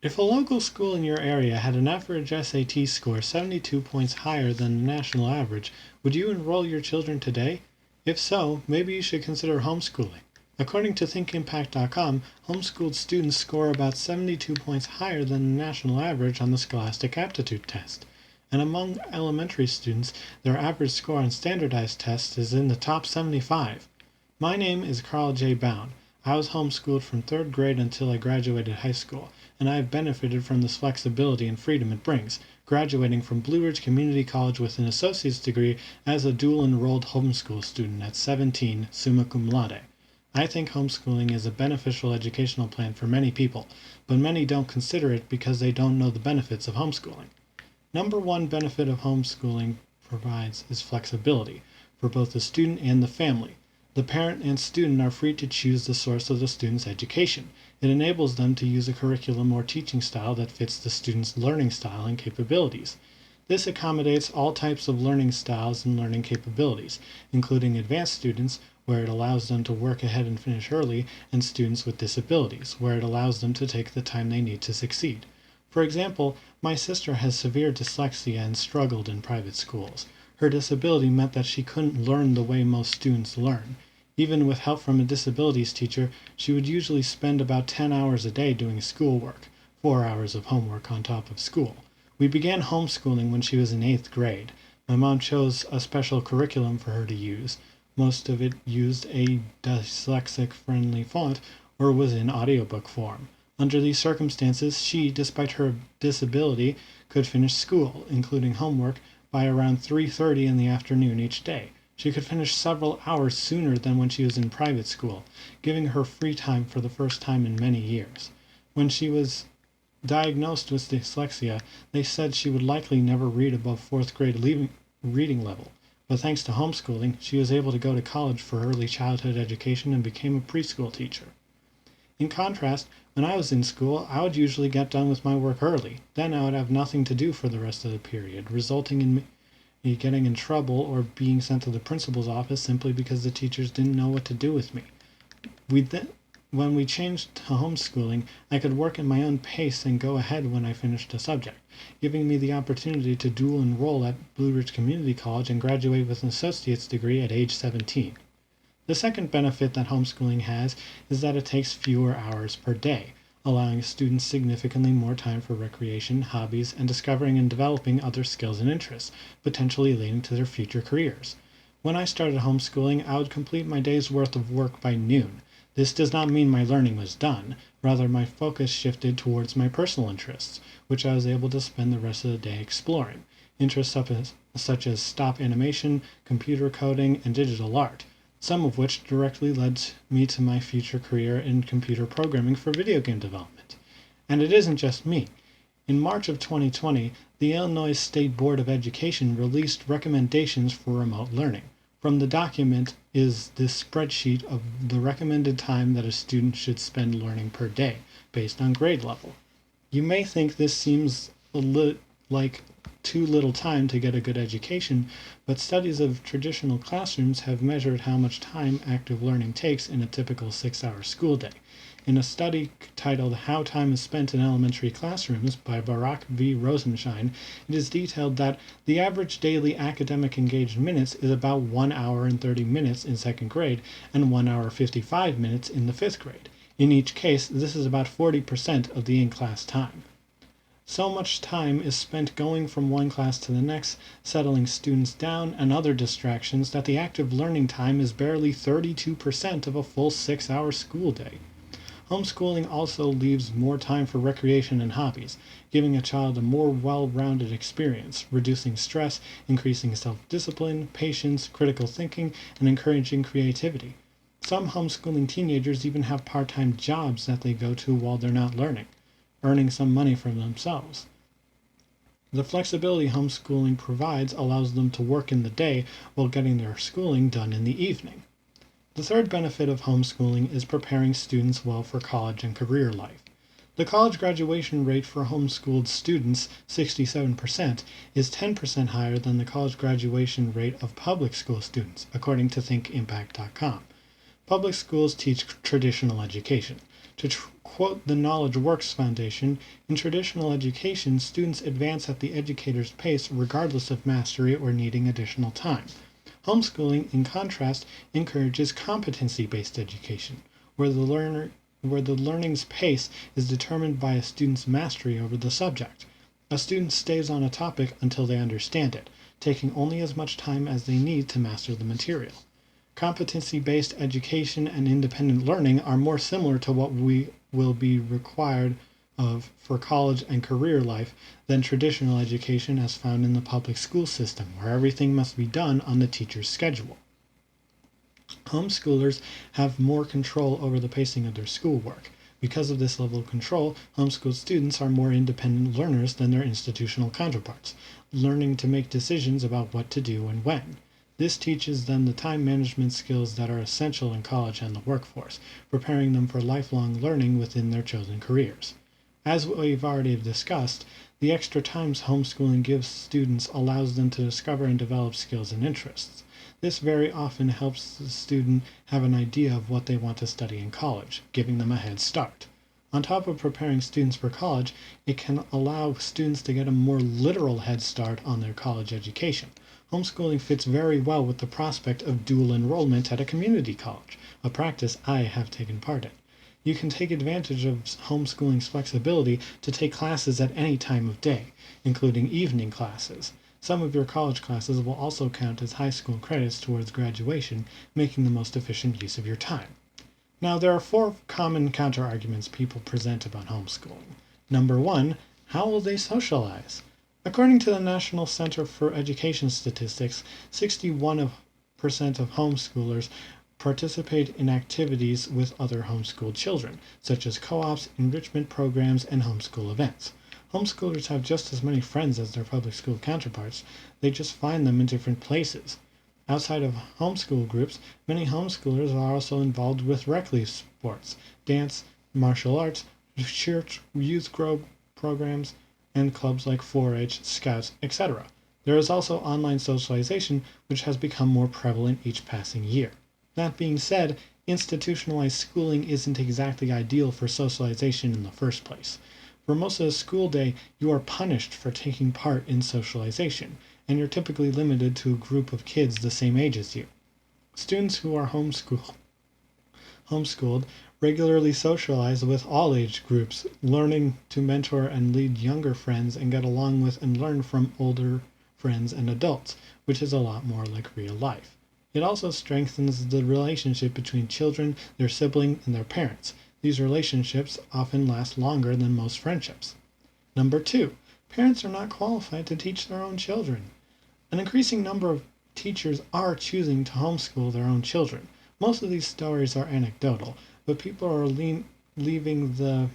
If a local school in your area had an average SAT score 72 points higher than the national average, would you enroll your children today? If so, maybe you should consider homeschooling. According to ThinkImpact.com, homeschooled students score about 72 points higher than the national average on the Scholastic Aptitude Test. And among elementary students, their average score on standardized tests is in the top 75. My name is Carl J. Bowne. I was homeschooled from 3rd grade until I graduated high school, and I have benefited from this flexibility and freedom it brings, graduating from Blue Ridge Community College with an associate's degree as a dual-enrolled homeschool student at 17, summa cum laude. I think homeschooling is a beneficial educational plan for many people, but many don't consider it because they don't know the benefits of homeschooling. Number one benefit of homeschooling provides is flexibility for both the student and the family. The parent and student are free to choose the source of the student's education. It enables them to use a curriculum or teaching style that fits the student's learning style and capabilities. This accommodates all types of learning styles and learning capabilities, including advanced students, where it allows them to work ahead and finish early, and students with disabilities, where it allows them to take the time they need to succeed. For example, my sister has severe dyslexia and struggled in private schools. Her disability meant that she couldn't learn the way most students learn. Even with help from a disabilities teacher, she would usually spend about 10 hours a day doing schoolwork, 4 hours of homework on top of school. We began homeschooling when she was in 8th grade. My mom chose a special curriculum for her to use. Most of it used a dyslexic-friendly font or was in audiobook form. Under these circumstances, she, despite her disability, could finish school, including homework, by around 3:30 in the afternoon each day. She could finish several hours sooner than when she was in private school, giving her free time for the first time in many years. When she was diagnosed with dyslexia, they said she would likely never read above 4th grade reading level, but thanks to homeschooling, she was able to go to college for early childhood education and became a preschool teacher. In contrast, when I was in school, I would usually get done with my work early. Then I would have nothing to do for the rest of the period, resulting in me getting in trouble or being sent to the principal's office simply because the teachers didn't know what to do with me. When we changed to homeschooling, I could work at my own pace and go ahead when I finished a subject, giving me the opportunity to dual enroll at Blue Ridge Community College and graduate with an associate's degree at age 17. The second benefit that homeschooling has is that it takes fewer hours per day, allowing students significantly more time for recreation, hobbies, and discovering and developing other skills and interests, potentially leading to their future careers. When I started homeschooling, I would complete my day's worth of work by noon. This does not mean my learning was done. Rather, my focus shifted towards my personal interests, which I was able to spend the rest of the day exploring. Interests such as stop animation, computer coding, and digital art, some of which directly led me to my future career in computer programming for video game development. And it isn't just me. In March of 2020, the Illinois State Board of Education released recommendations for remote learning. From the document is this spreadsheet of the recommended time that a student should spend learning per day, based on grade level. You may think this seems like too little time to get a good education, but studies of traditional classrooms have measured how much time active learning takes in a typical 6-hour school day. In a study titled How Time is Spent in Elementary Classrooms by Barak V. Rosenshine, it is detailed that the average daily academic engaged minutes is about 1 hour and 30 minutes in 2nd grade and 1 hour 55 minutes in the 5th grade. In each case, this is about 40% of the in-class time. So much time is spent going from one class to the next, settling students down, and other distractions that the active learning time is barely 32% of a full 6-hour school day. Homeschooling also leaves more time for recreation and hobbies, giving a child a more well-rounded experience, reducing stress, increasing self-discipline, patience, critical thinking, and encouraging creativity. Some homeschooling teenagers even have part-time jobs that they go to while they're not learning, earning some money for themselves. The flexibility homeschooling provides allows them to work in the day while getting their schooling done in the evening. The third benefit of homeschooling is preparing students well for college and career life. The college graduation rate for homeschooled students, 67%, is 10% higher than the college graduation rate of public school students, according to ThinkImpact.com. Public schools teach traditional education. Quote the Knowledge Works Foundation, in traditional education, students advance at the educator's pace regardless of mastery or needing additional time. Homeschooling, in contrast, encourages competency-based education, where the learning's pace is determined by a student's mastery over the subject. A student stays on a topic until they understand it, taking only as much time as they need to master the material. Competency-based education and independent learning are more similar to what will be required of for college and career life than traditional education as found in the public school system, where everything must be done on the teacher's schedule. Homeschoolers have more control over the pacing of their schoolwork. Because of this level of control, homeschool students are more independent learners than their institutional counterparts, learning to make decisions about what to do and when. This teaches them the time management skills that are essential in college and the workforce, preparing them for lifelong learning within their chosen careers. As we've already discussed, the extra time homeschooling gives students allows them to discover and develop skills and interests. This very often helps the student have an idea of what they want to study in college, giving them a head start. On top of preparing students for college, it can allow students to get a more literal head start on their college education. Homeschooling fits very well with the prospect of dual enrollment at a community college, a practice I have taken part in. You can take advantage of homeschooling's flexibility to take classes at any time of day, including evening classes. Some of your college classes will also count as high school credits towards graduation, making the most efficient use of your time. Now, there are 4 common counterarguments people present about homeschooling. Number 1, how will they socialize? According to the National Center for Education Statistics, 61% of homeschoolers participate in activities with other homeschooled children, such as co-ops, enrichment programs, and homeschool events. Homeschoolers have just as many friends as their public school counterparts, they just find them in different places. Outside of homeschool groups, many homeschoolers are also involved with rec league sports, dance, martial arts, church, youth group programs, and clubs like 4-H, Scouts, etc. There is also online socialization, which has become more prevalent each passing year. That being said, institutionalized schooling isn't exactly ideal for socialization in the first place. For most of the school day, you are punished for taking part in socialization, and you're typically limited to a group of kids the same age as you. Students who are homeschooled regularly socialize with all age groups, learning to mentor and lead younger friends and get along with and learn from older friends and adults, which is a lot more like real life. It also strengthens the relationship between children, their sibling, and their parents. These relationships often last longer than most friendships. Number 2, parents are not qualified to teach their own children. An increasing number of teachers are choosing to homeschool their own children. Most of these stories are anecdotal, but people are leaving the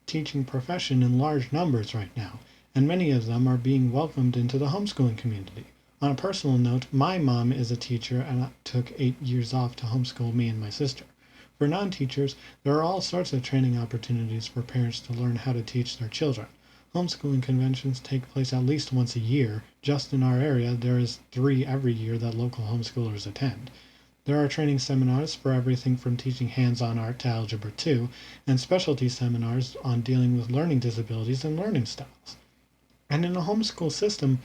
teaching profession in large numbers right now, and many of them are being welcomed into the homeschooling community. On a personal note, my mom is a teacher and took 8 years off to homeschool me and my sister. For non-teachers, there are all sorts of training opportunities for parents to learn how to teach their children. Homeschooling conventions take place at least once a year. Just in our area, there is 3 every year that local homeschoolers attend. There are training seminars for everything from teaching hands-on art to Algebra 2, and specialty seminars on dealing with learning disabilities and learning styles. And in a homeschool system,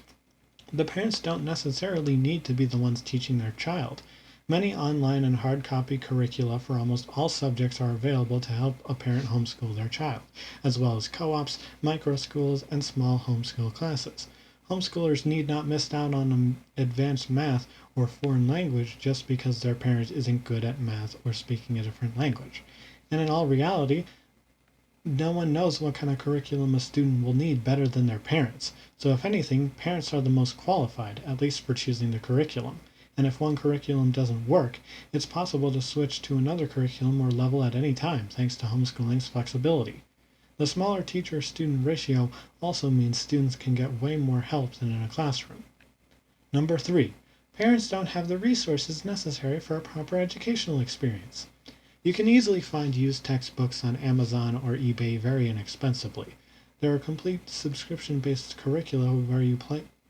the parents don't necessarily need to be the ones teaching their child. Many online and hard copy curricula for almost all subjects are available to help a parent homeschool their child, as well as co-ops, micro-schools, and small homeschool classes. Homeschoolers need not miss out on advanced math or foreign language just because their parent isn't good at math or speaking a different language. And in all reality, no one knows what kind of curriculum a student will need better than their parents. So if anything, parents are the most qualified, at least for choosing the curriculum. And if one curriculum doesn't work, it's possible to switch to another curriculum or level at any time, thanks to homeschooling's flexibility. The smaller teacher-student ratio also means students can get way more help than in a classroom. Number 3, parents don't have the resources necessary for a proper educational experience. You can easily find used textbooks on Amazon or eBay very inexpensively. There are complete subscription-based curricula where you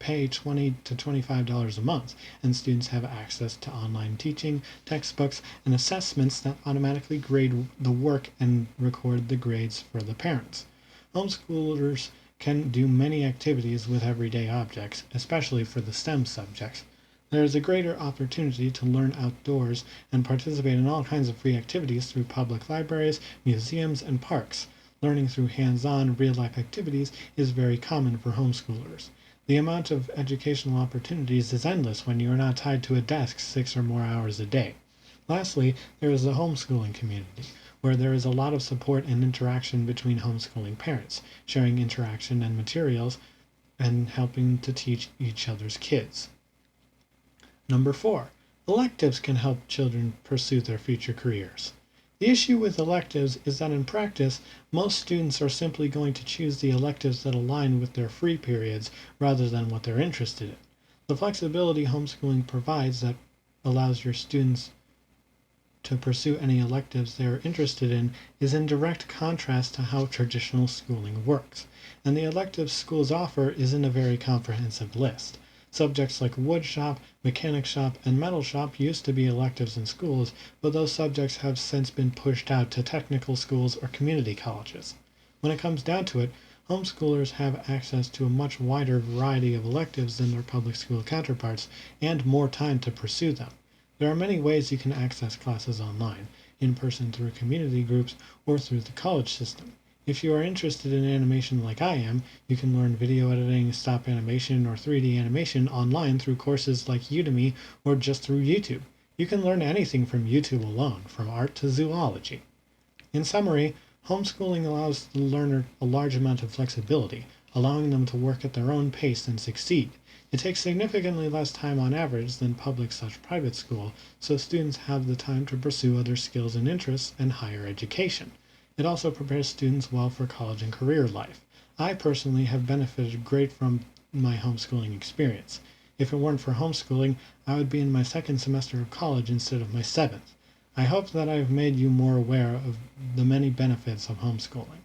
pay $20 to $25 a month, and students have access to online teaching, textbooks, and assessments that automatically grade the work and record the grades for the parents. Homeschoolers can do many activities with everyday objects, especially for the STEM subjects. There is a greater opportunity to learn outdoors and participate in all kinds of free activities through public libraries, museums, and parks. Learning through hands-on, real-life activities is very common for homeschoolers. The amount of educational opportunities is endless when you are not tied to a desk 6 or more hours a day. Lastly, there is the homeschooling community, where there is a lot of support and interaction between homeschooling parents, sharing interaction and materials, and helping to teach each other's kids. Number 4. Electives can help children pursue their future careers. The issue with electives is that in practice, most students are simply going to choose the electives that align with their free periods rather than what they're interested in. The flexibility homeschooling provides that allows your students to pursue any electives they are interested in is in direct contrast to how traditional schooling works, and the electives schools offer isn't a very comprehensive list. Subjects like wood shop, mechanic shop, and metal shop used to be electives in schools, but those subjects have since been pushed out to technical schools or community colleges. When it comes down to it, homeschoolers have access to a much wider variety of electives than their public school counterparts and more time to pursue them. There are many ways you can access classes online, in person through community groups or through the college system. If you are interested in animation like I am, you can learn video editing, stop animation, or 3D animation online through courses like Udemy or just through YouTube. You can learn anything from YouTube alone, from art to zoology. In summary, homeschooling allows the learner a large amount of flexibility, allowing them to work at their own pace and succeed. It takes significantly less time on average than public/private school, so students have the time to pursue other skills and interests and higher education. It also prepares students well for college and career life. I personally have benefited great from my homeschooling experience. If it weren't for homeschooling, I would be in my second semester of college instead of my seventh. I hope that I've made you more aware of the many benefits of homeschooling.